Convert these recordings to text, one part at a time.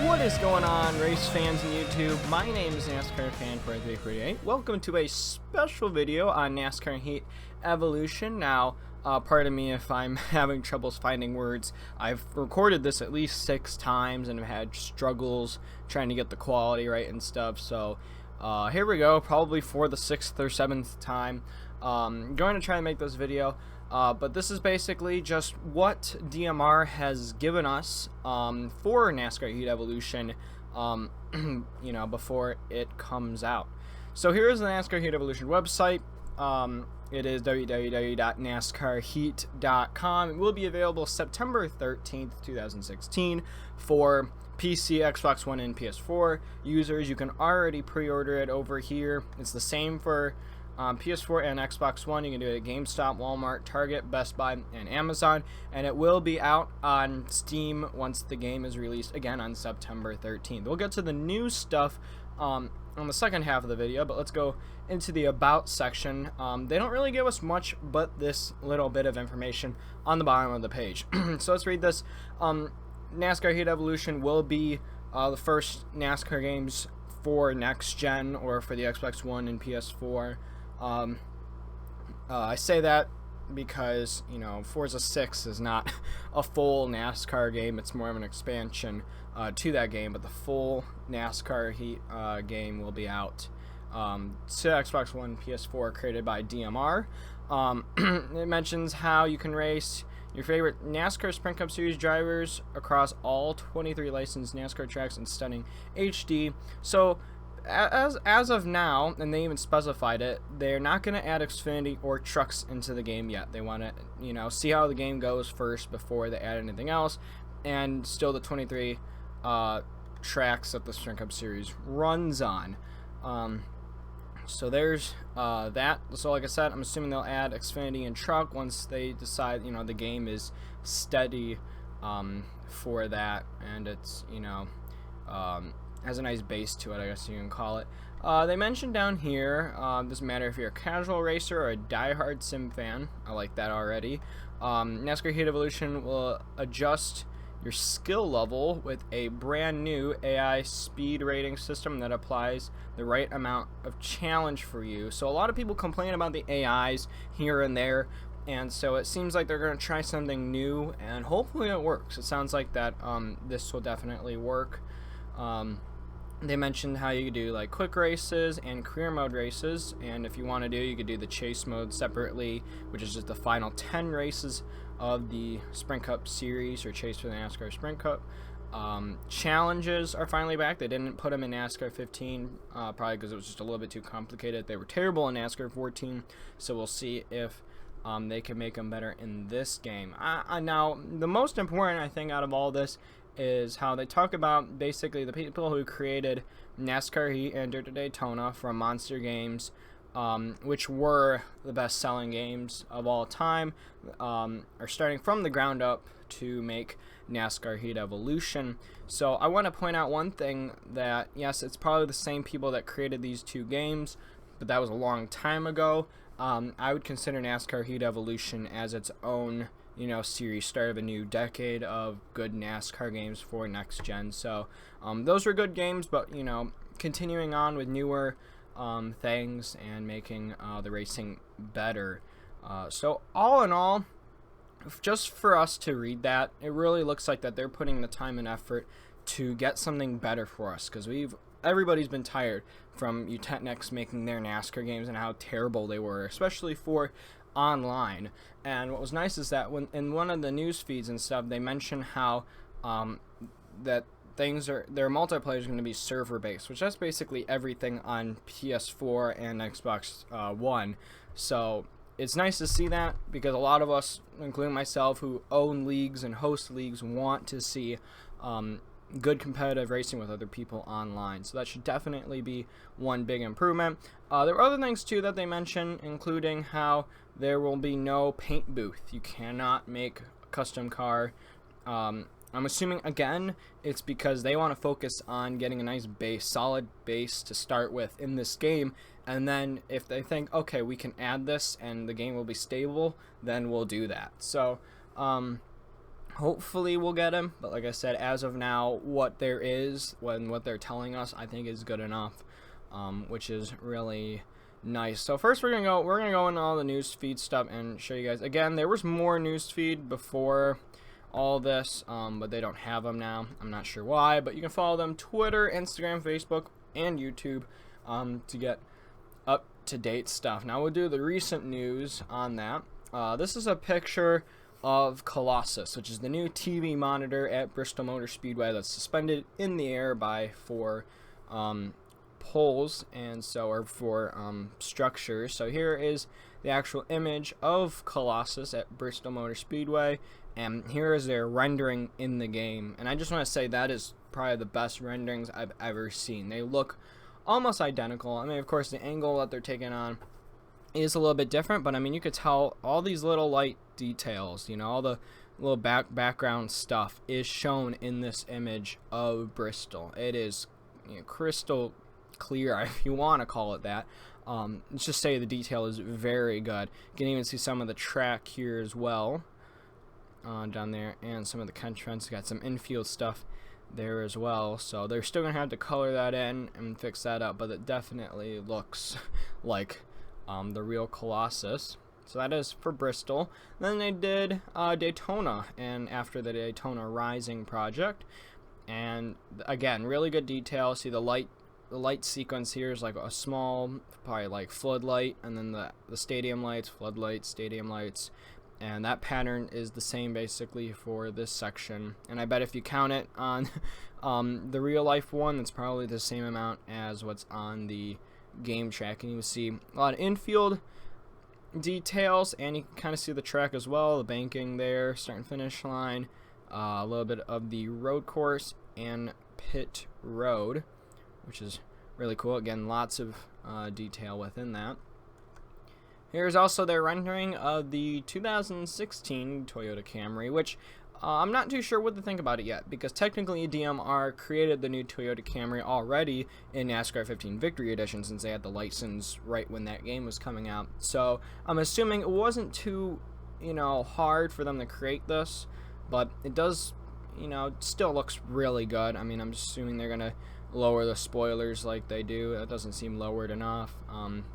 What is going on, race fans on YouTube? My name is NASCAR43. Welcome to a special video on NASCAR Heat Evolution. Now, pardon me if I'm having troubles finding words. I've recorded this at least 6 times and have had struggles trying to get the quality right and stuff. So, here we go, probably for the 6th or 7th time. Going to try and make this video. But this is basically just what DMR has given us for NASCAR Heat Evolution, you know, before it comes out. So here's the NASCAR Heat Evolution website. It is www.nascarheat.com. It will be available September 13th, 2016 for PC, Xbox One, and PS4 users. You can already pre-order it over here. It's the same for PS4 and Xbox One. You can do it at GameStop, Walmart, Target, Best Buy, and Amazon. And it will be out on Steam once the game is released again on September 13th. We'll get to the new stuff on the second half of the video, but let's go into the About section. They don't really give us much but this little bit of information on the bottom of the page. So let's read this. NASCAR Heat Evolution will be the first NASCAR games for next gen or for the Xbox One and PS4. I say that because, you know, Forza 6 is not a full NASCAR game. It's more of an expansion to that game, but the full NASCAR Heat game will be out to Xbox One, PS4, created by DMR. It mentions how you can race your favorite NASCAR Sprint Cup Series drivers across all 23 licensed NASCAR tracks in stunning HD. So as of now, and they even specified it, they're not going to add Xfinity or trucks into the game yet. They want to, you know, see how the game goes first before they add anything else. And still the 23 tracks that the Sprint Cup Series runs on. So there's that. So like I said, I'm assuming they'll add Xfinity and truck once they decide, you know, the game is steady for that, and it's, you know, has a nice base to it, I guess you can call it. They mentioned down here, doesn't matter if you're a casual racer or a diehard sim fan. I like that already. NASCAR Heat Evolution will adjust your skill level with a brand new AI speed rating system that applies the right amount of challenge for you. So a lot of people complain about the AIs here and there, and so it seems like they're going to try something new, and hopefully it works. It sounds like that this will definitely work. They mentioned how you could do like quick races and career mode races, and if you want to do, you could do the chase mode separately, which is just the final 10 races of the Sprint Cup Series, or chase for the NASCAR Sprint Cup. Challenges are finally back. They didn't put them in NASCAR 15, probably because it was just a little bit too complicated. They were terrible in NASCAR 14, so we'll see if they can make them better in this game. Now, the most important, I think, out of all this is how they talk about basically the people who created NASCAR Heat and Dirt to Daytona from Monster Games, which were the best-selling games of all time, are starting from the ground up to make NASCAR Heat Evolution. So I want to point out one thing, that yes, it's probably the same people that created these two games, but that was a long time ago. I would consider NASCAR Heat Evolution as its own, you know, series, start of a new decade of good NASCAR games for next gen. So those were good games, but, you know, continuing on with newer things and making the racing better. So all in all, just for us to read that, it really looks like that they're putting the time and effort to get something better for us, because everybody's been tired from Utetnex making their NASCAR games and how terrible they were, especially for online. And what was nice is that when in one of the news feeds and stuff, they mention how that their multiplayer is going to be server based, which that's basically everything on PS4 and Xbox One. So it's nice to see that, because a lot of us, including myself, who own leagues and host leagues, want to see good competitive racing with other people online. So that should definitely be one big improvement. There were other things too that they mentioned, including how there will be no paint booth. You cannot make a custom car. I'm assuming, again, it's because they want to focus on getting a nice base, solid base to start with in this game, and then if they think, okay, we can add this and the game will be stable, then we'll do that. So Hopefully we'll get him, but like I said, as of now, what there is, what they're telling us, I think is good enough, which is really nice. So first we're gonna go into all the newsfeed stuff and show you guys. Again, there was more newsfeed before all this, but they don't have them now. I'm not sure why, but you can follow them: Twitter, Instagram, Facebook, and YouTube, to get up to date stuff. Now we'll do the recent news on that. This is a picture of Colossus, which is the new TV monitor at Bristol Motor Speedway that's suspended in the air by 4 poles, and so are 4 structures. So here is the actual image of Colossus at Bristol Motor Speedway, and here is their rendering in the game. And I just want to say that is probably the best renderings I've ever seen. They look almost identical. I mean, of course, the angle that they're taking on is a little bit different, but I mean, you could tell all these little light details, you know, all the little background stuff is shown in this image of Bristol. It is, you know, crystal clear, if you want to call it that. Let's just say the detail is very good. You can even see some of the track here as well, down there, and some of the entrance. Got some infield stuff there as well, so they're still gonna have to color that in and fix that up, but it definitely looks like the real Colossus. So that is for Bristol. Then they did Daytona, and after the Daytona Rising project, and again, really good detail. See the light sequence here is like a small, probably like floodlight, and then the stadium lights, floodlights, stadium lights, and that pattern is the same basically for this section. And I bet if you count it on the real life one, it's probably the same amount as what's on the game track. And you see a lot of infield details, and you can kind of see the track as well, the banking there, start and finish line, a little bit of the road course and pit road, which is really cool. Again, lots of detail within that. Here's also their rendering of the 2016 Toyota Camry, which I'm not too sure what to think about it yet, because technically DMR created the new Toyota Camry already in NASCAR 15 Victory Edition, since they had the license right when that game was coming out. So I'm assuming it wasn't too, you know, hard for them to create this, but it does, you know, still looks really good. I mean, I'm assuming they're gonna lower the spoilers like they do. That doesn't seem lowered enough,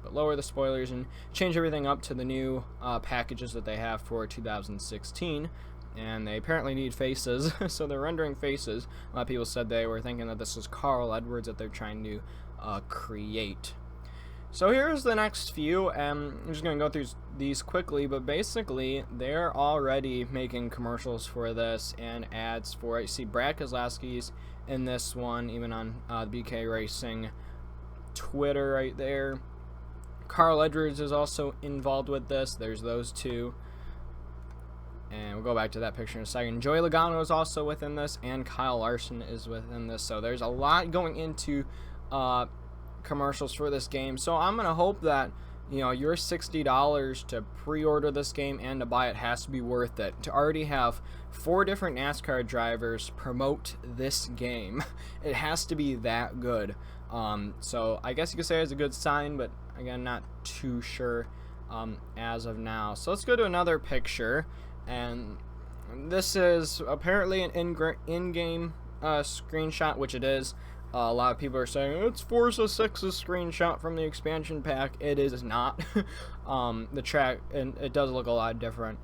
but lower the spoilers and change everything up to the new packages that they have for 2016. And they apparently need faces, so they're rendering faces. A lot of people said they were thinking that this was Carl Edwards that they're trying to create. So here's the next few, and I'm just going to go through these quickly, but basically they're already making commercials for this and ads for it. You see Brad Keselowski's in this one, even on BK Racing Twitter right there. Carl Edwards is also involved with this. There's those two. And we'll go back to that picture in a second. Joey Logano is also within this, and Kyle Larson is within this. So there's a lot going into commercials for this game. So I'm going to hope that, you know, your $60 to pre-order this game and to buy it has to be worth it. To already have 4 different NASCAR drivers promote this game, it has to be that good. So I guess you could say it's a good sign, but again, not too sure as of now. So let's go to another picture. And this is apparently an in-game screenshot, which it is. A lot of people are saying it's Forza 6's screenshot from the expansion pack. It is not. The track, and it does look a lot different.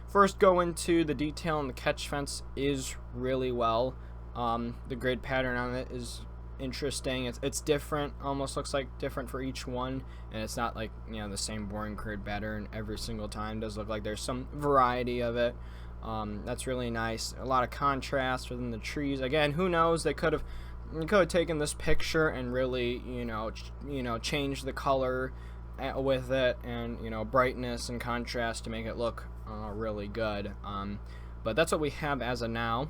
First, go into the detail, and the catch fence is really well. The grid pattern on it is interesting. It's different, almost looks like different for each one, and it's not like, you know, the same boring grid pattern every single time. It does look like there's some variety of it. That's really nice. A lot of contrast within the trees. Again, who knows, they could have taken this picture and really, you know, changed the color with it, and, you know, brightness and contrast to make it look really good. But that's what we have as of now.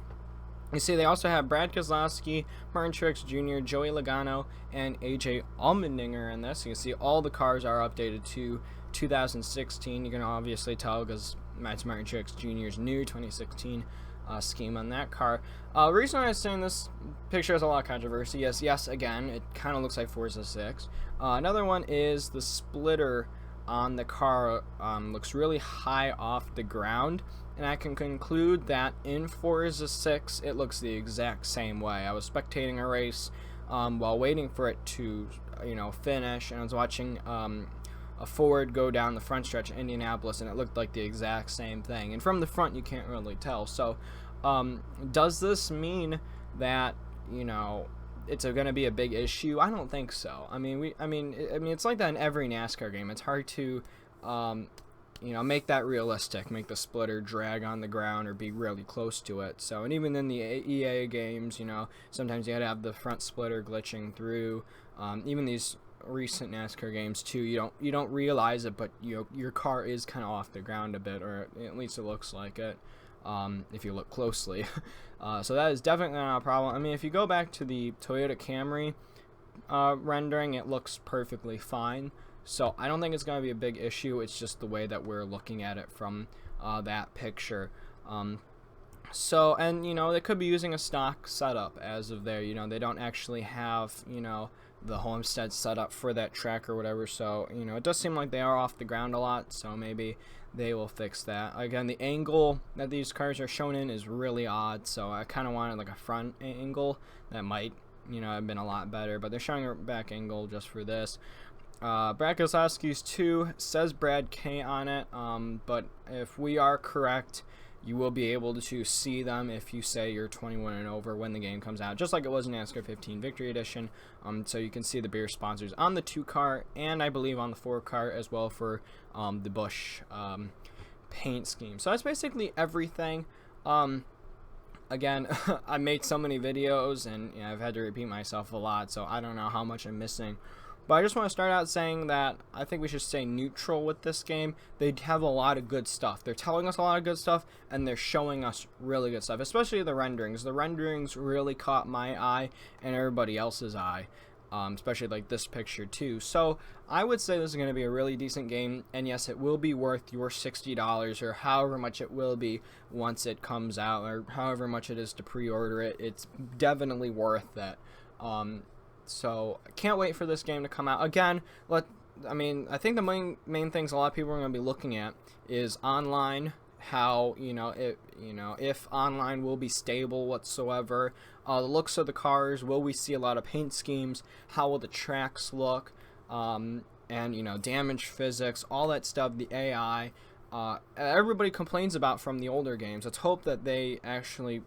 You see, they also have Brad Keselowski, Martin Truex Jr., Joey Logano, and AJ Allmendinger in this. You can see all the cars are updated to 2016. You can obviously tell because that's Martin Truex Jr.'s new 2016 scheme on that car. The reason I was saying this picture has a lot of controversy. Yes, again, it kind of looks like Forza 6. Another one is the splitter on the car looks really high off the ground, and I can conclude that in Forza 6 it looks the exact same way. I was spectating a race while waiting for it to finish, and I was watching a Ford go down the front stretch of Indianapolis, and it looked like the exact same thing. And from the front you can't really tell. So does this mean that it's going to be a big issue? I don't think so. I mean it's like that in every NASCAR game. It's hard to make that realistic, make the splitter drag on the ground or be really close to it. So, and even in the EA games, sometimes you gotta have the front splitter glitching through. Even these recent NASCAR games too, you don't realize it, but your car is kind of off the ground a bit, or at least it looks like it. If you look closely. So that is definitely not a problem. I mean, if you go back to the Toyota Camry rendering, it looks perfectly fine. So I don't think it's going to be a big issue. It's just the way that we're looking at it from that picture. So, and they could be using a stock setup as of there. They don't actually have the Homestead setup for that track or whatever. So it does seem like they are off the ground a lot. So maybe they will fix that. Again, the angle that these cars are shown in is really odd. So I kind of wanted like a front angle that might have been a lot better. But they're showing a back angle just for this. Brad Kozlowski's 2 says Brad K on it, but if we are correct, you will be able to see them if you say you're 21 and over when the game comes out, just like it was in NASCAR 15 Victory Edition. So you can see the beer sponsors on the 2 car, and I believe on the 4 car as well for the Busch paint scheme. So that's basically everything. Again, I made so many videos, and I've had to repeat myself a lot, so I don't know how much I'm missing. But I just want to start out saying that I think we should stay neutral with this game. They have a lot of good stuff. They're telling us a lot of good stuff, and they're showing us really good stuff, especially the renderings. The renderings really caught my eye and everybody else's eye, especially like this picture too. So I would say this is going to be a really decent game, and yes, it will be worth your $60 or however much it will be once it comes out, or however much it is to pre-order it. It's definitely worth it. So I can't wait for this game to come out. Again, I think the main things a lot of people are going to be looking at is online, how if online will be stable whatsoever, the looks of the cars, will we see a lot of paint schemes, how will the tracks look, and damage physics, all that stuff, the AI. Everybody complains about from the older games. Let's hope that they actually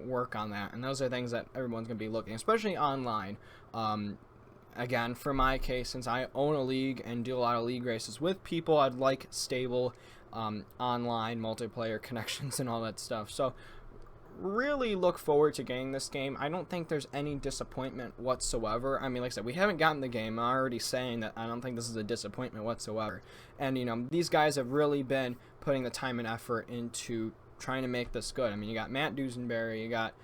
work on that, and those are things that everyone's going to be looking, especially online. Again, for my case, since I own a league and do a lot of league races with people, I'd like stable online multiplayer connections and all that stuff. So really look forward to getting this game. I don't think there's any disappointment whatsoever. I mean, like I said, we haven't gotten the game. I'm already saying that I don't think this is a disappointment whatsoever. And these guys have really been putting the time and effort into trying to make this good. I mean, you got Matt Dusenberry, you got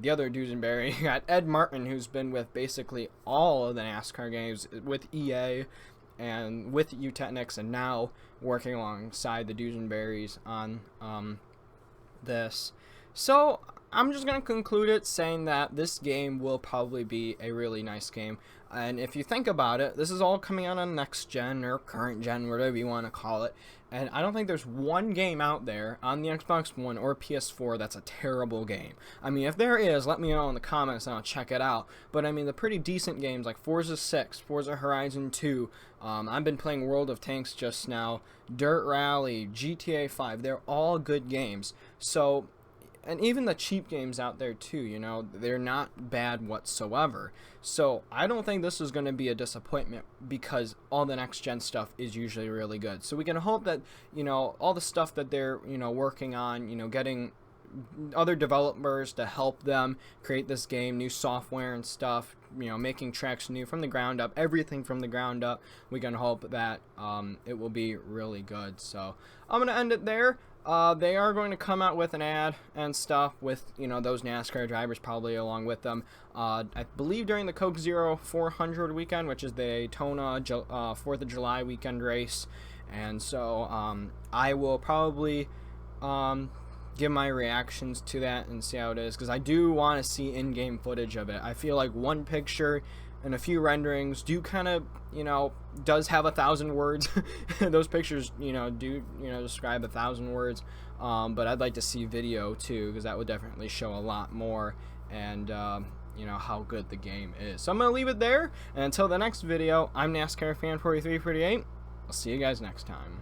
the other Dusenberry, you got Ed Martin, who's been with basically all of the NASCAR games with EA and with Technics, and now working alongside the Dusenberrys on this. So I'm just going to conclude it saying that this game will probably be a really nice game. And if you think about it, this is all coming out on next gen or current gen, whatever you want to call it. And I don't think there's one game out there on the Xbox One or PS4 that's a terrible game. I mean, if there is, let me know in the comments and I'll check it out. But I mean, the pretty decent games like Forza 6, Forza Horizon 2, I've been playing World of Tanks just now, Dirt Rally, GTA 5, they're all good games. So, and even the cheap games out there too, they're not bad whatsoever. So I don't think this is going to be a disappointment, because all the next gen stuff is usually really good. So we can hope that all the stuff that they're working on, getting other developers to help them create this game, new software and stuff, making tracks new from the ground up, everything from the ground up. We can hope that it will be really good. So I'm gonna end it there. They are going to come out with an ad and stuff with, those NASCAR drivers probably along with them. I believe during the Coke Zero 400 weekend, which is the Daytona 4th of July weekend race. And so I will probably give my reactions to that and see how it is, because I do want to see in-game footage of it. I feel like one picture and a few renderings do kind of, you know, does have 1,000 words. Those pictures, you know, do, you know, describe 1,000 words. But I'd like to see video too, because that would definitely show a lot more, and you know, how good the game is. So I'm gonna leave it there, and until the next video, I'm NASCAR fan 4348. I'll see you guys next time.